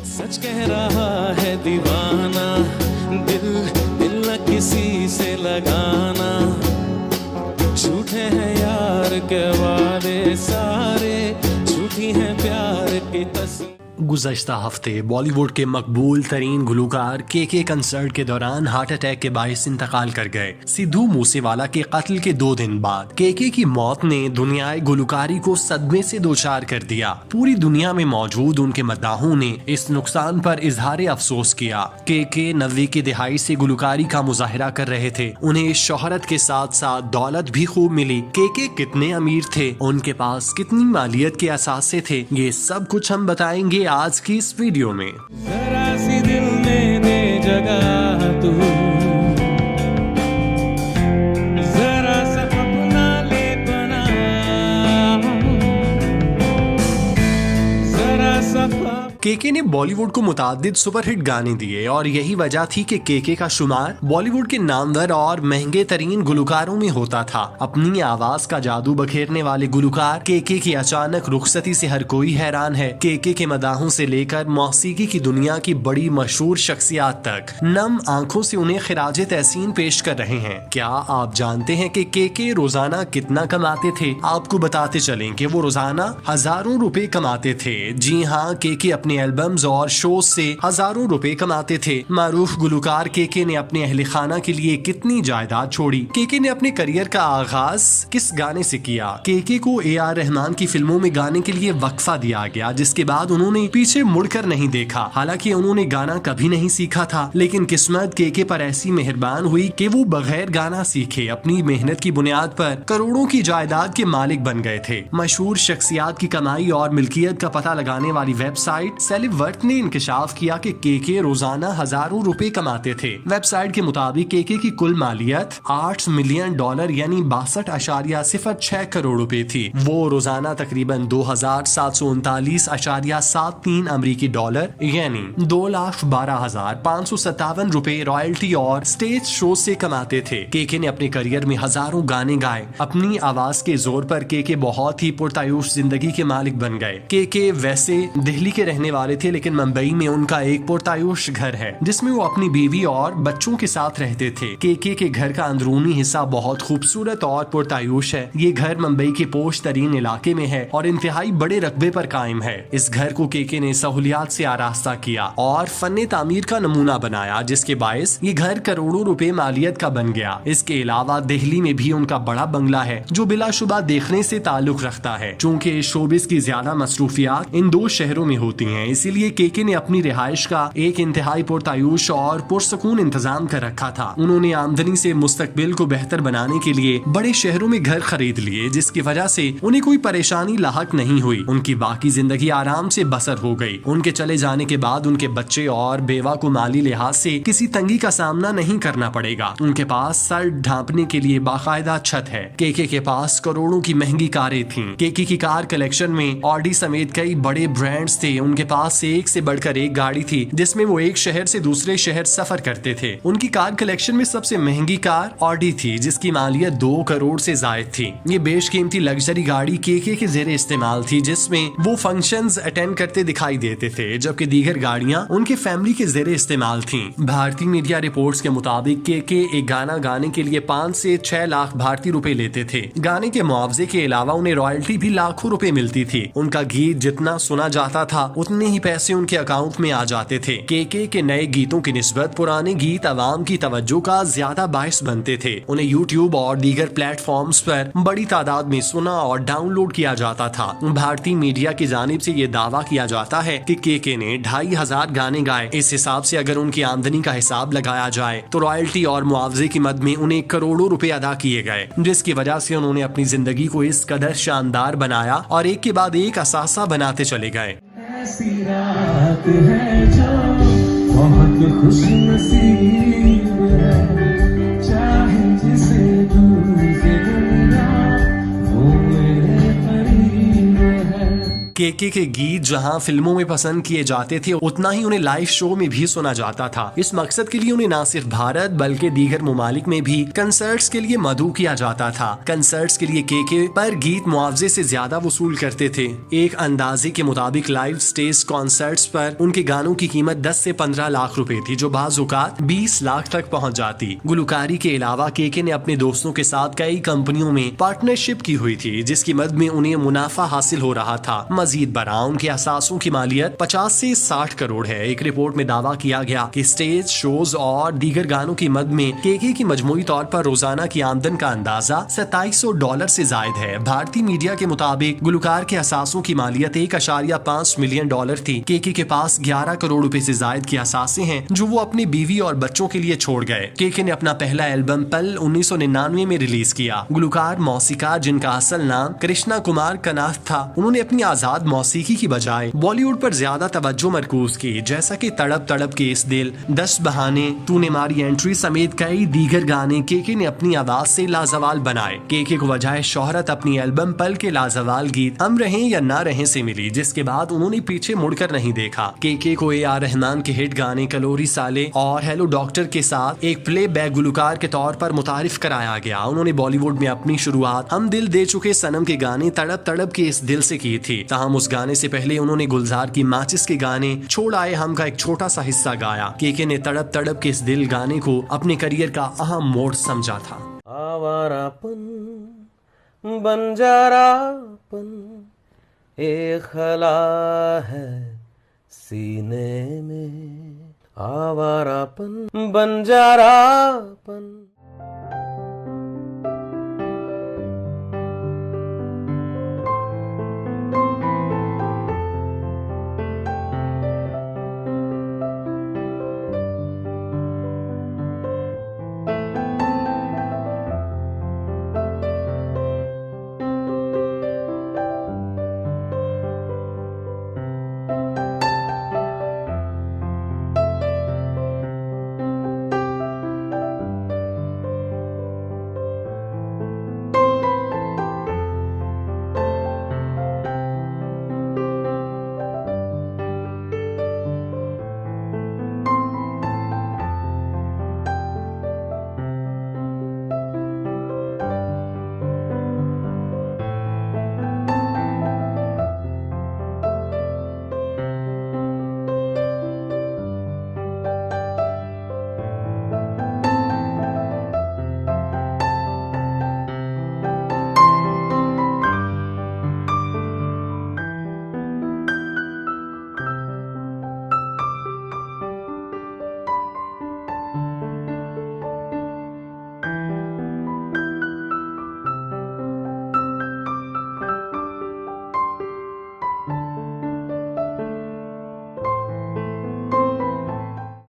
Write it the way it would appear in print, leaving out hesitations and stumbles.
सच कह रहा है दीवाना, दिल दिल न किसी से लगाना, झूठे हैं यार के वादे सारे, झूठी हैं प्यार की तस्वीर। गुज़श्ता हफ्ते बॉलीवुड के मकबूल तरीन गुलकार के कंसर्ट के दौरान हार्ट अटैक के बायस इंतकाल कर गए। सिद्धू मूसेवाला के कत्ल के 2 दिन बाद के की मौत ने दुनियाई गुलकारी को सदमे से दोचार कर दिया। पूरी दुनिया में मौजूद उनके मद्दाहों ने इस नुकसान पर इजहार अफसोस किया। के 90 की दिहाई से गुलकारी का मुजाहरा कर रहे थे। उन्हें शोहरत के साथ साथ दौलत भी खूब मिली। के कितने अमीर थे, उनके पास कितनी मालियत के असासे थे, ये सब कुछ हम बताएंगे आज की इस वीडियो में। जरा सी दिल में दे जगह तू, जरा सा अपना ले बना, जरा सा के ने बॉलीवुड को मुताद्दिद सुपरहिट गाने दिए और यही वजह थी कि के का शुमार बॉलीवुड के नामवर और महंगे तरीन गुलकारों में होता था। अपनी आवाज का जादू बखेरने वाले गुलकार के की अचानक रुखसती से हर कोई हैरान है। के मदाहों से लेकर मौसीकी की दुनिया की बड़ी मशहूर शख्सियात तक नम आंखों से उन्हें खिराजे तहसीन पेश कर रहे हैं। क्या आप जानते हैं कि के रोजाना कितना कमाते थे? आपको बताते चलें कि वो रोजाना हजारों रुपए कमाते थे। जी हाँ, के अपने एल्बम्स और शोज से हजारों रुपए कमाते थे। मारूफ गुलकार के ने अपने अहले खाना के लिए कितनी जायदाद छोड़ी। के ने अपने करियर का आगाज किस गाने से किया? के को AR रहमान की फिल्मों में गाने के लिए वक्फा दिया गया, जिसके बाद उन्होंने पीछे मुड़कर नहीं देखा। हालांकि उन्होंने गाना कभी नहीं सीखा था, लेकिन किस्मत के पर ऐसी मेहरबान हुई कि वो बगैर गाना सीखे अपनी मेहनत की बुनियाद पर करोड़ों की जायदाद के मालिक बन गए थे। मशहूर शख्सियात की कमाई और मिल्कियत का पता लगाने वाली वेबसाइट सेलिवर्थ ने इंकशाफ किया कि के रोजाना हजारों रुपए कमाते थे। वेबसाइट के मुताबिक के की कुल मालियत $8 मिलियन यानी 62.06 करोड़ रुपए थी। वो रोजाना तकरीबन 2,739.73 अमेरिकी डॉलर यानी 2,12,557 रुपए रॉयल्टी और स्टेज शो से कमाते थे। के ने अपने करियर में हजारों गाने गाए। अपनी आवाज के जोर पर के बहुत ही पुरतायुश जिंदगी के मालिक बन गए। के वैसे दिल्ली के रहने वाले थे, लेकिन मुंबई में उनका एक पुरतायुश घर है जिसमें वो अपनी बीवी और बच्चों के साथ रहते थे। के घर का अंदरूनी हिस्सा बहुत खूबसूरत और पुरतायुश है। ये घर मुंबई के पोश तरीन इलाके में है और इंतहाई बड़े रकबे पर कायम है। इस घर को के ने सहूलियात से आरास्ता किया और फन्ने तामीर का नमूना बनाया, जिसके बायस ये घर करोड़ों रुपए मालियत का बन गया। इसके अलावा दिल्ली में भी उनका बड़ा बंगला है जो बिलाशुबा देखने से ताल्लुक रखता है। चूँकि शोबिस की ज्यादा मसरूफियात इन 2 शहरों में होती हैं, इसीलिए के ने अपनी रिहाइश का एक इंतहाई पुरतायुश और पुरसकून इंतजाम कर रखा था। उन्होंने आमदनी से मुस्तकबिल को बेहतर बनाने के लिए बड़े शहरों में घर खरीद लिए, जिसकी वजह से उन्हें कोई परेशानी लाहक नहीं हुई। उनकी बाकी जिंदगी आराम से बसर हो गई। उनके चले जाने के बाद उनके बच्चे और बेवा को माली लिहाज से किसी तंगी का सामना नहीं करना पड़ेगा। उनके पास सर ढांपने के लिए बाकायदा छत है। के पास करोड़ों की महंगी कारें थीं। के की कार कलेक्शन में ऑडी समेत कई बड़े ब्रांड्स थे। उनके पास एक से बढ़कर एक गाड़ी थी जिसमें वो एक शहर से दूसरे शहर सफर करते थे। उनकी कार कलेक्शन में सबसे महंगी कार ऑडी थी, जिसकी मालियत 2 करोड़ से जायद थी। ये बेशकीमती लग्जरी गाड़ी के जेरे इस्तेमाल थी, जिसमें वो फंक्शंस अटेंड करते दिखाई देते थे, जबकि दीगर गाड़ियां उनके फैमिली के जेरे इस्तेमाल थी। भारतीय मीडिया रिपोर्ट्स के मुताबिक के एक गाना गाने के लिए 5 से 6 लाख भारतीय रुपए लेते थे। गाने के मुआवजे के अलावा उन्हें रॉयल्टी भी लाखों रुपए मिलती थी। उनका गीत जितना सुना जाता था उतने ही पैसे उनके अकाउंट में आ जाते थे। के नए गीतों की निस्बत पुराने गीत आवाम की तवज्जो का ज्यादा बायस बनते थे। उन्हें यूट्यूब और दीगर प्लेटफॉर्म्स पर बड़ी तादाद में सुना और डाउनलोड किया जाता था। भारतीय मीडिया की जानिब से ये दावा किया जाता है कि के ने 2,500 गाने गाए। इस हिसाब से अगर उनकी आमदनी का हिसाब लगाया जाए तो रॉयल्टी और मुआवजे की मद में उन्हें करोड़ों रुपए अदा किए गए, जिसकी वजह से उन्होंने अपनी जिंदगी को इस कदर शानदार बनाया और एक के बाद एक असासा बनाते चले गए। ऐसी रात है जो बहुत खुशनसीब है, चाहे जिसे दूर से दुनिया वो मेरे करीब है। केके के गीत जहां फिल्मों में पसंद किए जाते थे, उतना ही उन्हें लाइव शो में भी सुना जाता था। इस मकसद के लिए उन्हें न सिर्फ भारत बल्कि दीगर ममालिक में भी कंसर्ट्स के लिए मदऊ किया जाता था। कंसर्ट्स के लिए केके पर गीत मुआवजे से ज्यादा वसूल करते थे। एक अंदाजे के मुताबिक लाइव स्टेज कॉन्सर्ट्स पर उनके गानों की कीमत 10 से 15 लाख रुपए थी, जो बाज़ औक़ात 20 लाख तक पहुंच जाती। गुलकारी के अलावा केके ने अपने दोस्तों के साथ कई कंपनियों में पार्टनरशिप की हुई थी, जिसकी मदद में उन्हें मुनाफा हासिल हो रहा था। मजीद बरा उनके असासों की मालियत 50 से 60 करोड़ है। एक रिपोर्ट में दावा किया गया कि स्टेज शोज और दीगर गानों की मद में केके की मजमूई तौर पर रोजाना की आमदन का अंदाजा $2700 से जायद है। भारतीय मीडिया के मुताबिक गुलकार के असासों की मालियत $1.5 मिलियन थी। केके के पास 11 करोड़ रुपए से जायद के असासे हैं, जो वो अपनी बीवी और बच्चों के लिए छोड़ गए। केके ने अपना पहला एल्बम पल 1999 में रिलीज किया। गुलकार मौसीकार जिनका असल नाम कृष्णा कुमार कनाथ था, उन्होंने अपनी आजाद मौसीकी की बजाय बॉलीवुड पर ज्यादा तवज्जो मरकूज की, जैसा कि तड़प तड़प के इस दिल, 10 बहाने, तूने मारी एंट्री समेत कई दीगर गाने केके ने अपनी आवाज से लाजवाल बनाए। केके को वजह शोहरत अपनी एल्बम पल के लाजवाल गीत हम रहें या ना रहें से मिली, जिसके बाद उन्होंने पीछे मुड़कर नहीं देखा। केके को A.R. रहमान के हिट गाने कलोरी साले और हेलो डॉक्टर के साथ एक प्ले बैक गुलकार के तौर पर मुतारिफ कराया गया। उन्होंने बॉलीवुड में अपनी शुरुआत हम दिल दे चुके सनम के गाने तड़प तड़प के इस दिल से की थी। ताहम उस गाने से पहले उन्होंने गुलजार की माचिस के गाने छोड़ आए हम का एक छोटा सा हिस्सा गाया। केके ने तड़प तड़प के इस दिल गाने को अपने करियर का अहम मोड़ समझा था। आवारापन बंजारापन एक खला है सीने में, आवारापन बंजारापन।